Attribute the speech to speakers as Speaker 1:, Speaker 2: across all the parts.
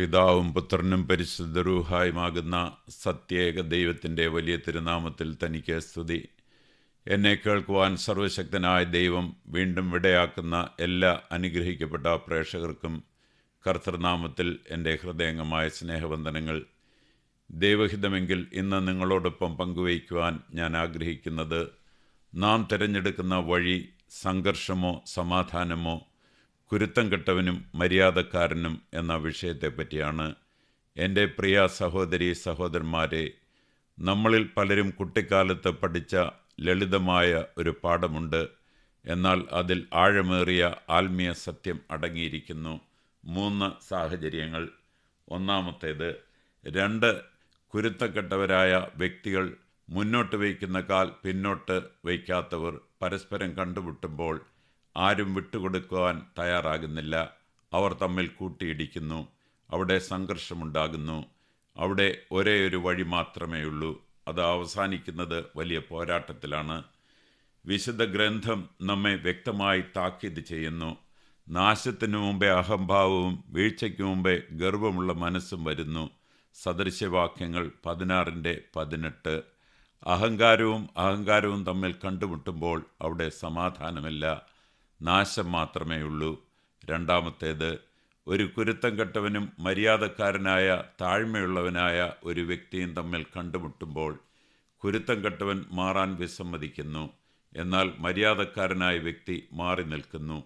Speaker 1: പിതാവും പുത്രനും പരിശുദ്ധ റൂഹായുമാകുന്ന സത്യേക ദൈവത്തിൻ്റെ വലിയ തിരുനാമത്തിൽ തനിക്ക് സ്തുതി. എന്നെ കേൾക്കുവാൻ സർവശക്തനായ ദൈവം വീണ്ടും വിടയാക്കുന്ന എല്ലാ അനുഗ്രഹിക്കപ്പെട്ട പ്രേക്ഷകർക്കും കർത്തൃനാമത്തിൽ എൻ്റെ ഹൃദയംഗമായ സ്നേഹവന്ദനങ്ങൾ. ദൈവഹിതമെങ്കിൽ ഇന്ന് നിങ്ങളോടൊപ്പം പങ്കുവയ്ക്കുവാൻ ഞാൻ ആഗ്രഹിക്കുന്നത് നാം തിരഞ്ഞെടുക്കുന്ന വഴി സംഘർഷമോ സമാധാനമോ കുരുത്തം കെട്ടവനും മര്യാദക്കാരനും എന്ന വിഷയത്തെപ്പറ്റിയാണ്. എൻ്റെ പ്രിയ സഹോദരി സഹോദരന്മാരെ, നമ്മളിൽ പലരും കുട്ടിക്കാലത്ത് പഠിച്ച ലളിതമായ ഒരു പാഠമുണ്ട്. എന്നാൽ അതിൽ ആഴമേറിയ ആത്മീയ സത്യം അടങ്ങിയിരിക്കുന്നു. 3 സാഹചര്യങ്ങൾ. ഒന്നാമത്തേത്, 2 കുരുത്തക്കെട്ടവരായ വ്യക്തികൾ മുന്നോട്ട് വയ്ക്കുന്ന കാൽ പിന്നോട്ട് വയ്ക്കാത്തവർ പരസ്പരം കണ്ടുമുട്ടുമ്പോൾ ആരും വിട്ടുകൊടുക്കുവാൻ തയ്യാറാകുന്നില്ല. അവർ തമ്മിൽ കൂട്ടിയിടിക്കുന്നു. അവിടെ സംഘർഷമുണ്ടാകുന്നു. അവിടെ ഒരേ ഒരു വഴി മാത്രമേ ഉള്ളൂ. അത് അവസാനിക്കുന്നത് വലിയ പോരാട്ടത്തിലാണ്. വിശുദ്ധ ഗ്രന്ഥം നമ്മെ വ്യക്തമായി താക്കീത് ചെയ്യുന്നു. നാശത്തിനു മുമ്പേ അഹംഭാവവും വീഴ്ചയ്ക്ക് മുമ്പേ ഗർവമുള്ള മനസ്സും വരുന്നു. സദൃശ്യവാക്യങ്ങൾ 16:18. അഹങ്കാരവും തമ്മിൽ കണ്ടുമുട്ടുമ്പോൾ അവിടെ സമാധാനമില്ല, നാശം മാത്രമേ ഉള്ളൂ. രണ്ടാമത്തേത്, ഒരു കുരുത്തം കെട്ടവനും മര്യാദക്കാരനായ താഴ്മയുള്ളവനായ ഒരു വ്യക്തിയും തമ്മിൽ കണ്ടുമുട്ടുമ്പോൾ കുരുത്തം കെട്ടവൻ മാറാൻ വിസമ്മതിക്കുന്നു, എന്നാൽ മര്യാദക്കാരനായ വ്യക്തി മാറി നിൽക്കുന്നു.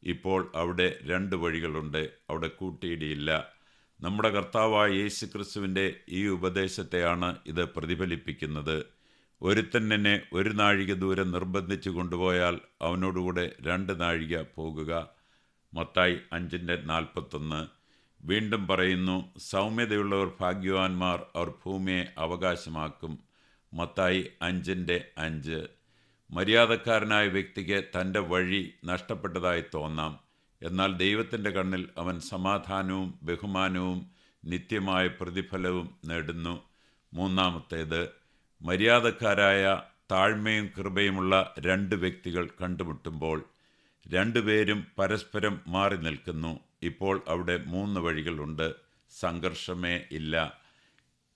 Speaker 1: ഇപ്പോൾ അവിടെ 2 വഴികളുണ്ട്. അവിടെ കൂട്ടിയിടിയില്ല. നമ്മുടെ കർത്താവായ യേശു ക്രിസ്തുവിൻ്റെ ഈ ഉപദേശത്തെയാണ് ഇത് പ്രതിഫലിപ്പിക്കുന്നത്. ഒരുത്തൻ എന്നെ 1 നാഴിക ദൂരം നിർബന്ധിച്ചു കൊണ്ടുപോയാൽ അവനോടുകൂടെ 2 നാഴിക പോകുക. മത്തായി 5:41. വീണ്ടും പറയുന്നു, സൗമ്യതയുള്ളവർ ഭാഗ്യവാന്മാർ, അവർ ഭൂമിയെ അവകാശമാക്കും. മത്തായി 5:5. മര്യാദക്കാരനായ വ്യക്തിക്ക് തൻ്റെ വഴി നഷ്ടപ്പെട്ടതായി തോന്നാം. എന്നാൽ ദൈവത്തിൻ്റെ കണ്ണിൽ അവൻ സമാധാനവും ബഹുമാനവും നിത്യമായ പ്രതിഫലവും നേടുന്നു. മൂന്നാമത്തേത്, മര്യാദക്കാരായ താഴ്മയും കൃപയുമുള്ള 2 വ്യക്തികൾ കണ്ടുമുട്ടുമ്പോൾ 2 പേരും പരസ്പരം മാറി നിൽക്കുന്നു. ഇപ്പോൾ അവിടെ 3 വഴികളുണ്ട്. സംഘർഷമേ ഇല്ല.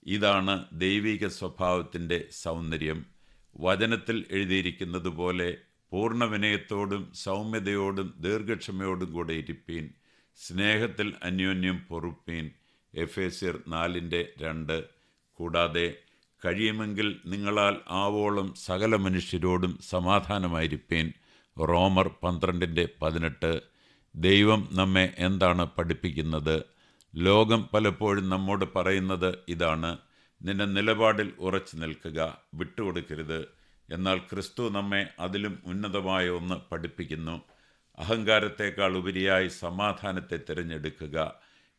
Speaker 1: ഇതാണ് ദൈവിക സ്വഭാവത്തിൻ്റെ സൗന്ദര്യം. വചനത്തിൽ എഴുതിയിരിക്കുന്നത് പോലെ പൂർണ്ണ വിനയത്തോടും സൗമ്യതയോടും ദീർഘക്ഷമയോടും കൂടെ ഇരിപ്പീൻ. സ്നേഹത്തിൽ അന്യോന്യം പൊറുപ്പീൻ. എഫേസ്യർ 4:2. കൂടാതെ കഴിയുമെങ്കിൽ നിങ്ങളാൽ ആവോളം സകല മനുഷ്യരോടും സമാധാനമായിരിപ്പീൻ. റോമർ 12:18. ദൈവം നമ്മെ എന്താണ് പഠിപ്പിക്കുന്നത്? ലോകം പലപ്പോഴും നമ്മോട് പറയുന്നത് ഇതാണ്: നിന്റെ നിലപാടിൽ ഉറച്ചു നിൽക്കുക, വിട്ടുകൊടുക്കരുത്. എന്നാൽ ക്രിസ്തു നമ്മെ അതിലും ഉന്നതമായ ഒന്ന് പഠിപ്പിക്കുന്നു. അഹങ്കാരത്തേക്കാൾ ഉപരിയായി സമാധാനത്തെ തിരഞ്ഞെടുക്കുക.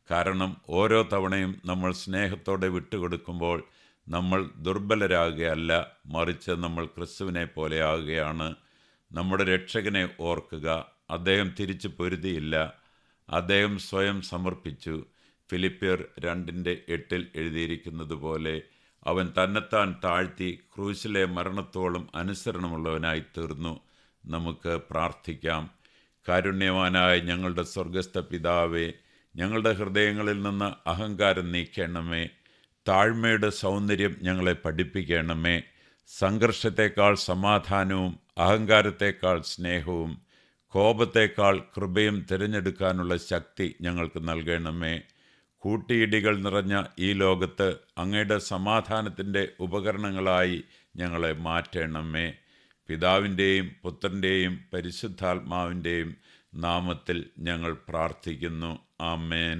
Speaker 1: കാരണം ഓരോ തവണയും നമ്മൾ സ്നേഹത്തോടെ വിട്ടുകൊടുക്കുമ്പോൾ നമ്മൾ ദുർബലരാകുകയല്ല, മറിച്ച് നമ്മൾ ക്രിസ്തുവിനെ പോലെ ആകുകയാണ്. നമ്മുടെ രക്ഷകനെ ഓർക്കുക. അദ്ദേഹം തിരിച്ചു പൊരുതിയില്ല. അദ്ദേഹം സ്വയം സമർപ്പിച്ചു. ഫിലിപ്പിയർ 2:8 എഴുതിയിരിക്കുന്നത് പോലെ അവൻ തന്നെത്താൻ താഴ്ത്തി ക്രൂശിലെ മരണത്തോളം അനുസരണമുള്ളവനായി തീർന്നു. നമുക്ക് പ്രാർത്ഥിക്കാം. കാരുണ്യവാനായ ഞങ്ങളുടെ സ്വർഗസ്ഥ പിതാവേ, ഞങ്ങളുടെ ഹൃദയങ്ങളിൽ നിന്ന് അഹങ്കാരം നീക്കണമേ. താഴ്മയുടെ സൗന്ദര്യം ഞങ്ങളെ പഠിപ്പിക്കണമേ. സംഘർഷത്തേക്കാൾ സമാധാനവും അഹങ്കാരത്തേക്കാൾ സ്നേഹവും കോപത്തേക്കാൾ കൃപയും തിരഞ്ഞെടുക്കാനുള്ള ശക്തി ഞങ്ങൾക്ക് നൽകണമേ. കൂട്ടിയിടികൾ നിറഞ്ഞ ഈ ലോകത്ത് അങ്ങയുടെ സമാധാനത്തിൻ്റെ ഉപകരണങ്ങളായി ഞങ്ങളെ മാറ്റണമേ. പിതാവിൻ്റെയും പുത്രൻ്റെയും പരിശുദ്ധാത്മാവിൻ്റെയും നാമത്തിൽ ഞങ്ങൾ പ്രാർത്ഥിക്കുന്നു. ആമേൻ.